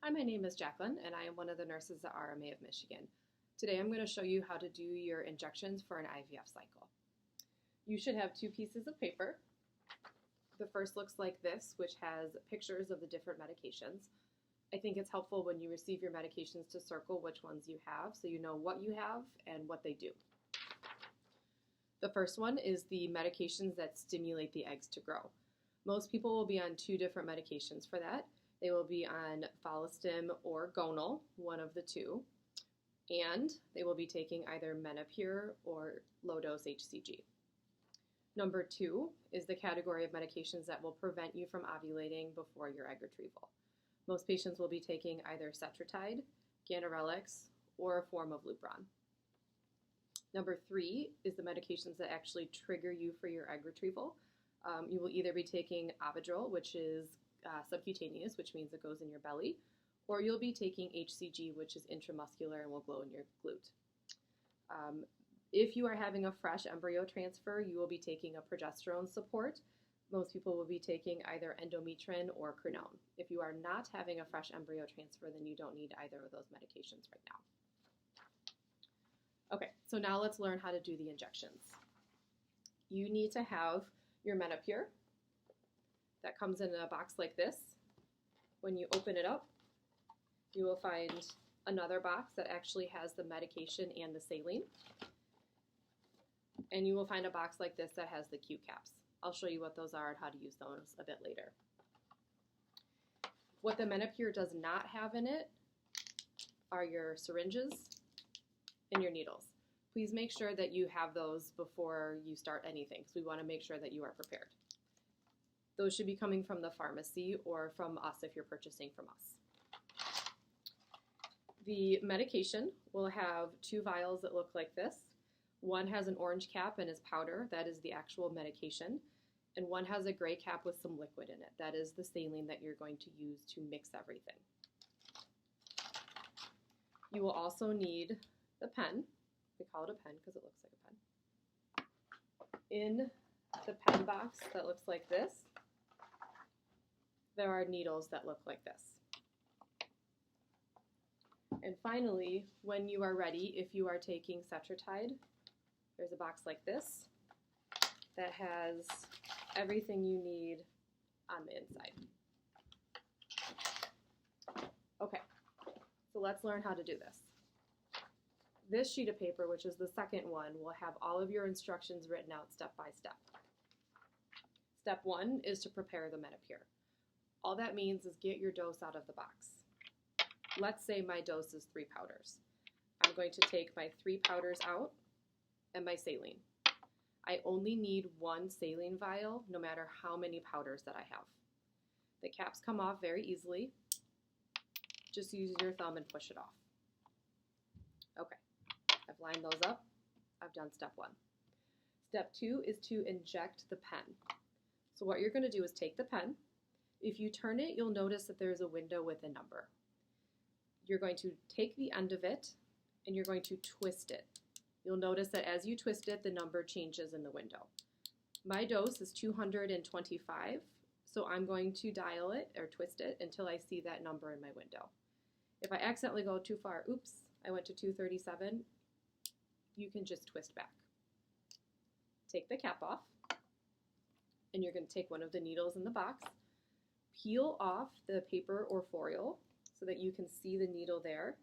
Hi, my name is Jaclyn, and I am one of the nurses at RMA of Michigan. Today I'm going to show you how to do your injections for an IVF cycle. You should have two pieces of paper. The first looks like this, which has pictures of the different medications. I think it's helpful when you receive your medications to circle which ones you have so you know what you have and what they do. The first one is the medications that stimulate the eggs to grow. Most people will be on two different medications for that. They will be on Follistim or Gonal, one of the two, and they will be taking either Menopur or low-dose HCG. Number two is the category of medications that will prevent you from ovulating before your egg retrieval. Most patients will be taking either Cetrotide, Ganirelix, or a form of Lupron. Number three is the medications that actually trigger you for your egg retrieval. You will either be taking Avidrol, which is subcutaneous, which means it goes in your belly, or you'll be taking HCG, which is intramuscular and will glow in your glute. If you are having a fresh embryo transfer, you will be taking a progesterone support. Most people will be taking either endometrin or quinone. If you are not having a fresh embryo transfer, then you don't need either of those medications right now. Okay, so now let's learn how to do the injections. You need to have your Menopur. That comes in a box like this. When you open it up, you will find another box that actually has the medication and the saline. And you will find a box like this that has the Q caps. I'll show you what those are and how to use those a bit later. What the Menopur does not have in it are your syringes and your needles. Please make sure that you have those before you start anything, because we want to make sure that you are prepared. Those should be coming from the pharmacy or from us if you're purchasing from us. The medication will have two vials that look like this. One has an orange cap and is powder, that is the actual medication, and one has a gray cap with some liquid in it. That is the saline that you're going to use to mix everything. You will also need the pen. We call it a pen because it looks like a pen. In the pen box that looks like this, there are needles that look like this. And finally, when you are ready, if you are taking Cetrotide, there's a box like this that has everything you need on the inside. Okay, so let's learn how to do this. This sheet of paper, which is the second one, will have all of your instructions written out step by step. Step one is to prepare the Menopur. All that means is get your dose out of the box. Let's say my dose is 3 powders. I'm going to take my 3 powders out and my saline. I only need 1 saline vial no matter how many powders that I have. The caps come off very easily. Just use your thumb and push it off. Okay, I've lined those up. I've done step 1. Step 2 is to inject the pen. So what you're going to do is take the pen. If you turn it, you'll notice that there's a window with a number. You're going to take the end of it and you're going to twist it. You'll notice that as you twist it, the number changes in the window. My dose is 225, so I'm going to dial it or twist it until I see that number in my window. If I accidentally go too far, oops, I went to 237, you can just twist back. Take the cap off, and you're going to take one of the needles in the box, peel off the paper or foil so that you can see the needle there,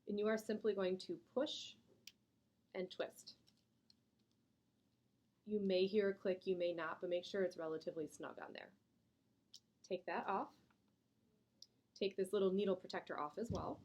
and you are simply going to push and twist. You may hear a click, you may not, but make sure it's relatively snug on there. Take that off. Take this little needle protector off as well,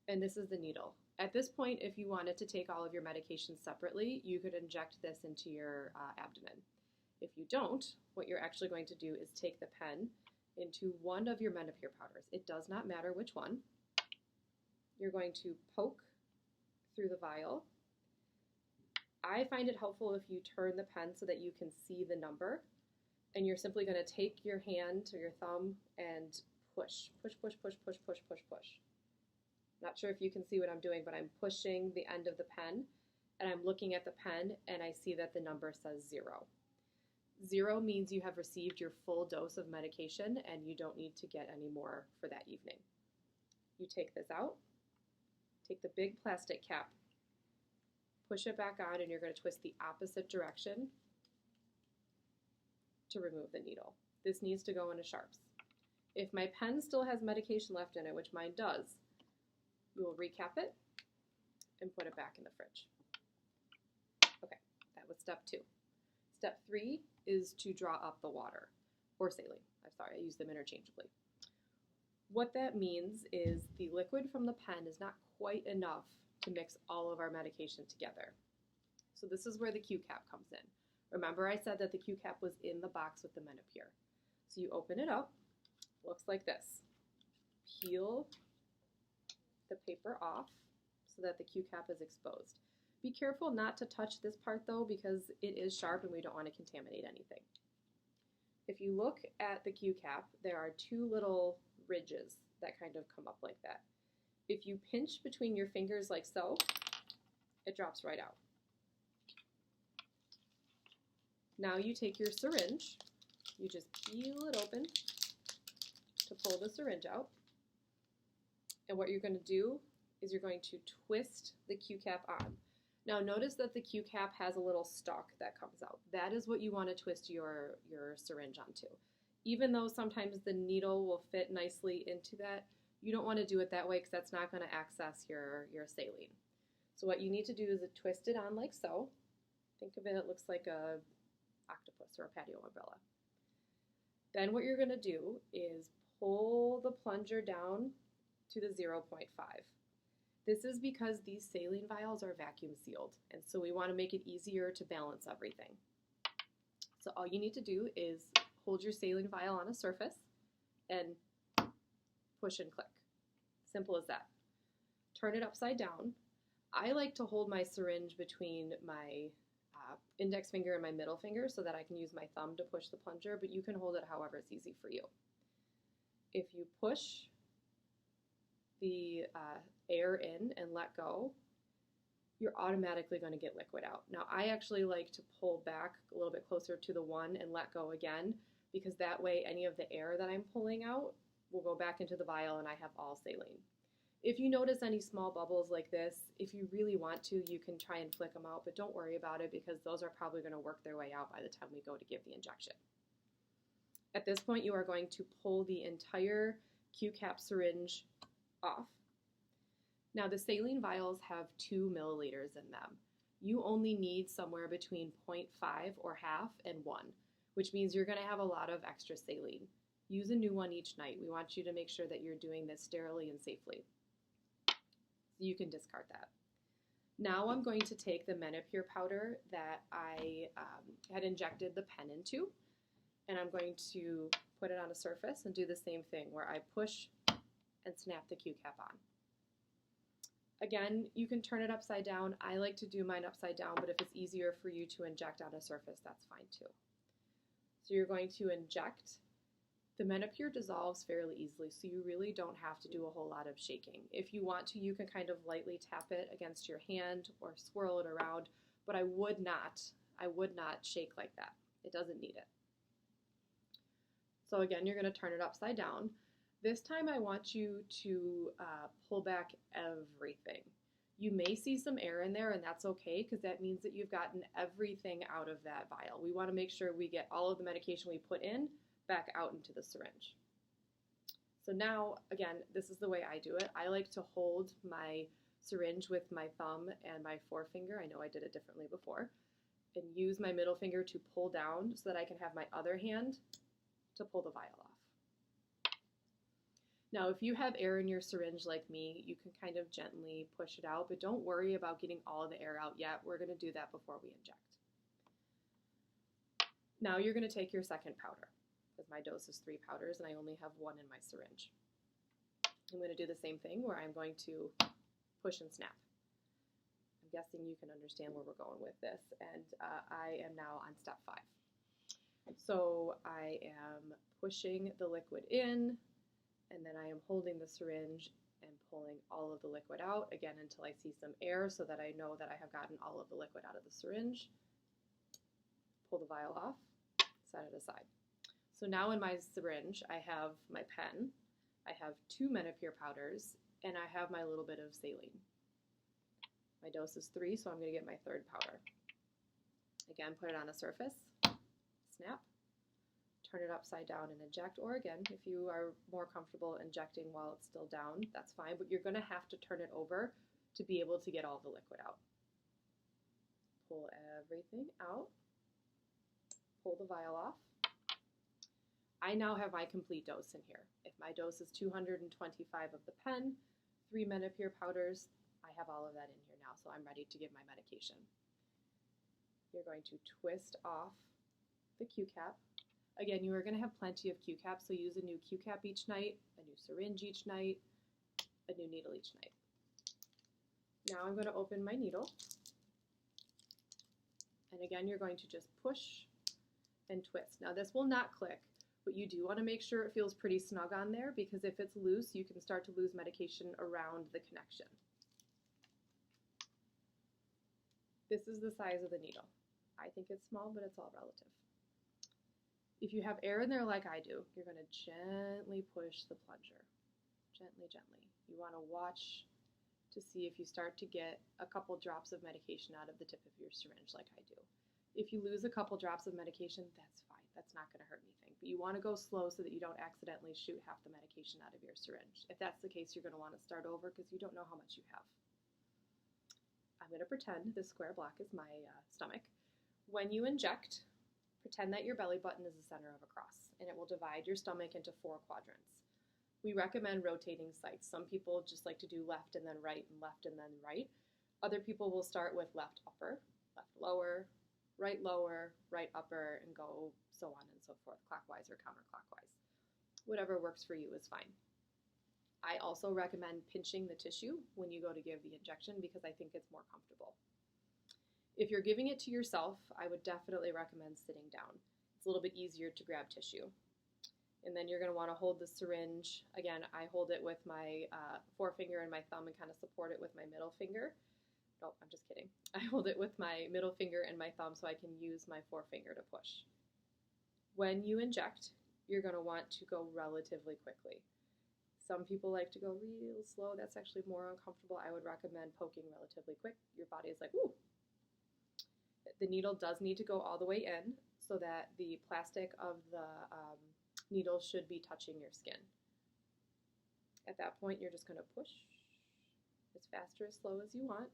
and this is the needle. At this point, if you wanted to take all of your medications separately, you could inject this into your abdomen. If you don't, what you're actually going to do is take the pen into one of your Menopur powders. It does not matter which one. You're going to poke through the vial. I find it helpful if you turn the pen so that you can see the number, and you're simply going to take your hand or your thumb and push, push, push, push, push, push, push, push. Not sure if you can see what I'm doing, but I'm pushing the end of the pen, and I'm looking at the pen, and I see that the number says 0. 0 means you have received your full dose of medication and you don't need to get any more for that evening. You take this out, take the big plastic cap, push it back on, and you're going to twist the opposite direction to remove the needle. This needs to go into sharps. If my pen still has medication left in it, which mine does, you will recap it and put it back in the fridge. Okay, that was step 2. Step 3 is to draw up the water, or saline. I'm sorry, I use them interchangeably. What that means is the liquid from the pen is not quite enough to mix all of our medication together. So this is where the Q-cap comes in. Remember I said that the Q-cap was in the box with the Menopur. So you open it up, looks like this. Peel the paper off so that the Q-cap is exposed. Be careful not to touch this part though, because it is sharp and we don't want to contaminate anything. If you look at the Q-cap, there are 2 little ridges that kind of come up like that. If you pinch between your fingers like so, it drops right out. Now you take your syringe, you just peel it open to pull the syringe out. And what you're going to do is you're going to twist the Q-cap on. Now notice that the Q-cap has a little stalk that comes out. That is what you want to twist your syringe onto. Even though sometimes the needle will fit nicely into that, you don't want to do it that way because that's not going to access your saline. So what you need to do is twist it on like so. Think of it, it looks like a octopus or a patio umbrella. Then what you're going to do is pull the plunger down to the 0.5. This is because these saline vials are vacuum sealed, and so we want to make it easier to balance everything. So all you need to do is hold your saline vial on a surface and push and click. Simple as that. Turn it upside down. I like to hold my syringe between my index finger and my middle finger so that I can use my thumb to push the plunger, but you can hold it however it's easy for you. If you push the air in and let go, you're automatically going to get liquid out. Now I actually like to pull back a little bit closer to the 1 and let go again, because that way any of the air that I'm pulling out will go back into the vial and I have all saline. If you notice any small bubbles like this, if you really want to, you can try and flick them out, but don't worry about it because those are probably going to work their way out by the time we go to give the injection. At this point, you are going to pull the entire Q-cap syringe off. Now the saline vials have 2 milliliters in them. You only need somewhere between 0.5 or half and 1, which means you're going to have a lot of extra saline. Use a new one each night. We want you to make sure that you're doing this sterilely and safely. So you can discard that. Now I'm going to take the Menopur powder that I had injected the pen into, and I'm going to put it on a surface and do the same thing where I push and snap the Q-cap on. Again, you can turn it upside down. I like to do mine upside down, but if it's easier for you to inject on a surface, that's fine too. So you're going to inject. The Menopur dissolves fairly easily, so you really don't have to do a whole lot of shaking. If you want to, you can kind of lightly tap it against your hand or swirl it around, but I would not shake like that. It doesn't need it. So again, you're going to turn it upside down. This time I want you to pull back everything. You may see some air in there, and that's okay because that means that you've gotten everything out of that vial. We want to make sure we get all of the medication we put in back out into the syringe. So now, again, this is the way I do it. I like to hold my syringe with my thumb and my forefinger. I know I did it differently before. And use my middle finger to pull down so that I can have my other hand to pull the vial off. Now, if you have air in your syringe like me, you can kind of gently push it out, but don't worry about getting all of the air out yet. We're going to do that before we inject. Now you're going to take your second powder, because my dose is 3 powders and I only have 1 in my syringe. I'm going to do the same thing where I'm going to push and snap. I'm guessing you can understand where we're going with this, and I am now on step 5. So I am pushing the liquid in, and then I am holding the syringe and pulling all of the liquid out, again until I see some air so that I know that I have gotten all of the liquid out of the syringe. Pull the vial off, set it aside. So now in my syringe I have my pen, I have 2 Menopur powders, and I have my little bit of saline. My dose is 3, so I'm going to get my third powder. Again, put it on a surface, snap, turn it upside down and inject, or again, if you are more comfortable injecting while it's still down, that's fine, but you're going to have to turn it over to be able to get all the liquid out. Pull everything out, pull the vial off. I now have my complete dose in here. If my dose is 225 of the pen, 3 Menopur powders, I have all of that in here now, so I'm ready to give my medication. You're going to twist off the Q-cap. Again, you are going to have plenty of Q-caps, so use a new Q-cap each night, a new syringe each night, a new needle each night. Now I'm going to open my needle. And again, you're going to just push and twist. Now this will not click, but you do want to make sure it feels pretty snug on there, because if it's loose, you can start to lose medication around the connection. This is the size of the needle. I think it's small, but it's all relative. If you have air in there like I do, you're going to gently push the plunger. Gently, gently. You want to watch to see if you start to get a couple drops of medication out of the tip of your syringe like I do. If you lose a couple drops of medication, that's fine. That's not going to hurt anything. But you want to go slow so that you don't accidentally shoot half the medication out of your syringe. If that's the case, you're going to want to start over because you don't know how much you have. I'm going to pretend this square block is my stomach. When you inject, pretend that your belly button is the center of a cross, and it will divide your stomach into 4 quadrants. We recommend rotating sites. Some people just like to do left and then right and left and then right. Other people will start with left upper, left lower, right upper, and go so on and so forth, clockwise or counterclockwise. Whatever works for you is fine. I also recommend pinching the tissue when you go to give the injection because I think it's more comfortable. If you're giving it to yourself, I would definitely recommend sitting down. It's a little bit easier to grab tissue. And then you're going to want to hold the syringe. Again, I hold it with my forefinger and my thumb and kind of support it with my middle finger. Nope, I'm just kidding. I hold it with my middle finger and my thumb so I can use my forefinger to push. When you inject, you're going to want to go relatively quickly. Some people like to go real slow. That's actually more uncomfortable. I would recommend poking relatively quick. Your body is like, ooh. The needle does need to go all the way in so that the plastic of the needle should be touching your skin. At that point, you're just going to push as fast or as slow as you want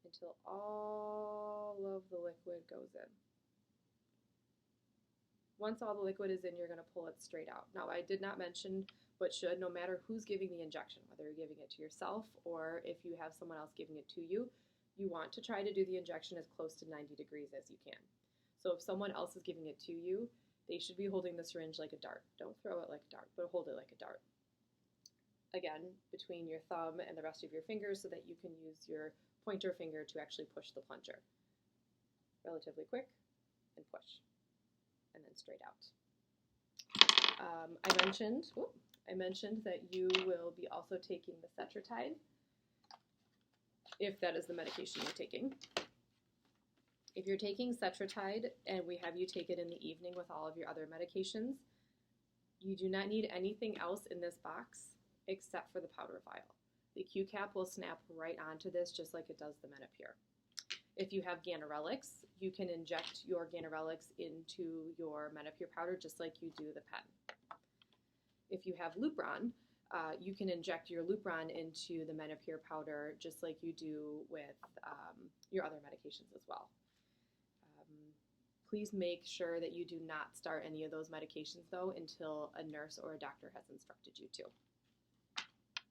until all of the liquid goes in. Once all the liquid is in, you're going to pull it straight out. Now, I did not mention, but should, no matter who's giving the injection, whether you're giving it to yourself or if you have someone else giving it to you, you want to try to do the injection as close to 90 degrees as you can. So if someone else is giving it to you, they should be holding the syringe like a dart. Don't throw it like a dart, but hold it like a dart. Again, between your thumb and the rest of your fingers so that you can use your pointer finger to actually push the plunger. Relatively quick, and push, and then straight out. I mentioned that you will be also taking the Fertility, if that is the medication you're taking. If you're taking Fertility and we have you take it in the evening with all of your other medications, you do not need anything else in this box except for the powder vial. The Q-cap will snap right onto this just like it does the Menopur. If you have ganirelix, you can inject your ganirelix into your Menopur powder just like you do the pen. If you have Lupron, you can inject your Lupron into the Menopur powder just like you do with your other medications as well. Please make sure that you do not start any of those medications though until a nurse or a doctor has instructed you to.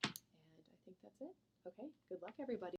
And I think that's it. Okay, good luck everybody.